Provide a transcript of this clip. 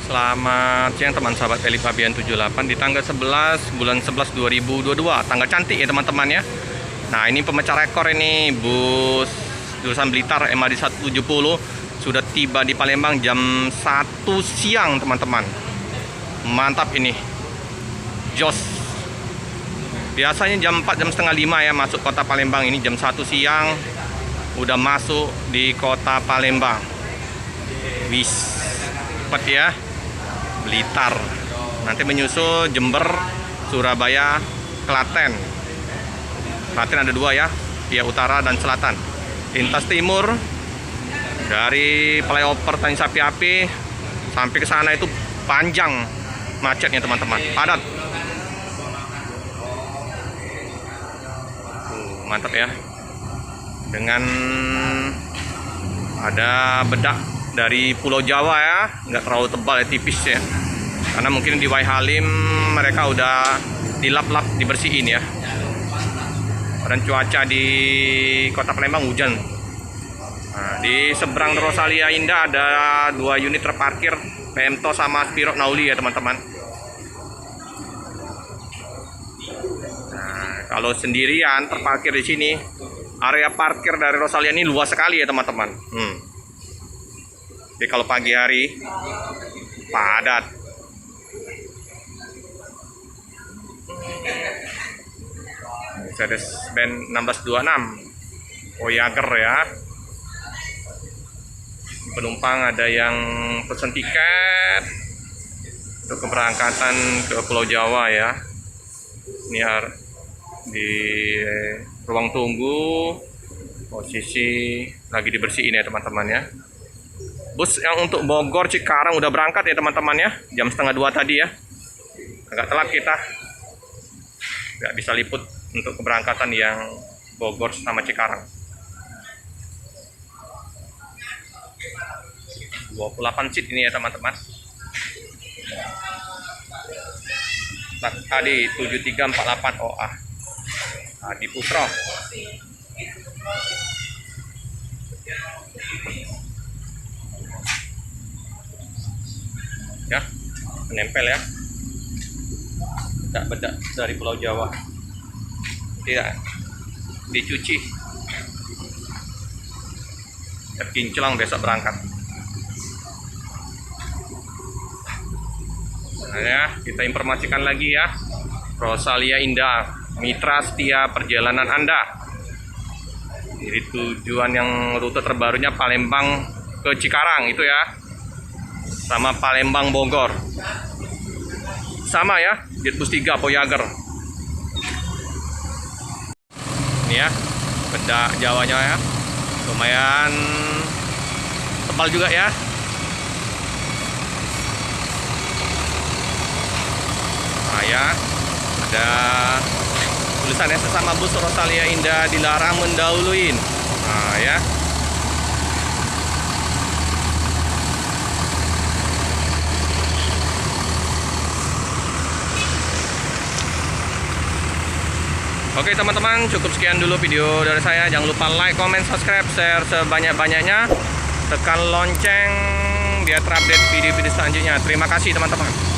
Selamat siang teman sahabat Eli Fabian 78 di tanggal 11 bulan 11 2022. Tanggal cantik ya teman-teman ya. Nah, ini pemecah rekor ini bus jurusan Blitar MAD 170 sudah tiba di Palembang jam 1 siang teman-teman. Mantap ini. Jos. Biasanya jam 4 jam setengah 5 ya masuk kota Palembang, ini jam 1 siang udah masuk di kota Palembang. Wis. Cepat ya. Blitar, nanti menyusul Jember, Surabaya, Klaten. Klaten ada dua ya, via utara dan selatan. Lintas timur dari flyover Tanjung Sapi Api sampai ke sana itu panjang macetnya teman-teman, padat. Mantap ya, dengan ada bedak dari Pulau Jawa ya, nggak terlalu tebal ya, tipis ya, karena mungkin di Waihalim mereka udah dilap-lap, dibersihin ya. Dan cuaca di kota Palembang hujan. Nah, di seberang Rosalia Indah ada 2 unit terparkir Pemto sama Spirok Nauli ya teman-teman. Nah, kalau sendirian terparkir di sini, area parkir dari Rosalia ini luas sekali ya teman-teman. Jadi kalau pagi hari padat. Mercedes-Benz 1626 Voyager ya. Penumpang ada yang pesan tiket untuk keberangkatan ke Pulau Jawa ya. Ini di ruang tunggu, posisi lagi dibersihin ya teman-teman ya. Bus yang untuk Bogor Cikarang udah berangkat ya teman-teman ya, jam setengah 2 tadi ya. Agak telat kita, nggak bisa liput untuk keberangkatan yang Bogor sama Cikarang. 28 seat ini ya teman-teman. Tadi 7348 OA Adi Putro. Ya, menempel ya, bedak-bedak dari Pulau Jawa, tidak dicuci, terkinclong besok berangkat. Nah ya, kita informasikan lagi ya, Rosalia Indah, mitra setia perjalanan Anda. Jadi tujuan yang rute terbarunya Palembang ke Cikarang itu ya, sama Palembang Bogor sama ya, Jetbus 3 Voyager. Ini ya bedak Jawanya ya, lumayan tebal juga ya. Nah ya, ada tulisannya sesama bus Rosalia Indah dilarang mendahuluin. Nah ya, oke teman-teman, cukup sekian dulu video dari saya. Jangan lupa like, comment, subscribe, share sebanyak-banyaknya. Tekan lonceng biar terupdate video-video selanjutnya. Terima kasih teman-teman.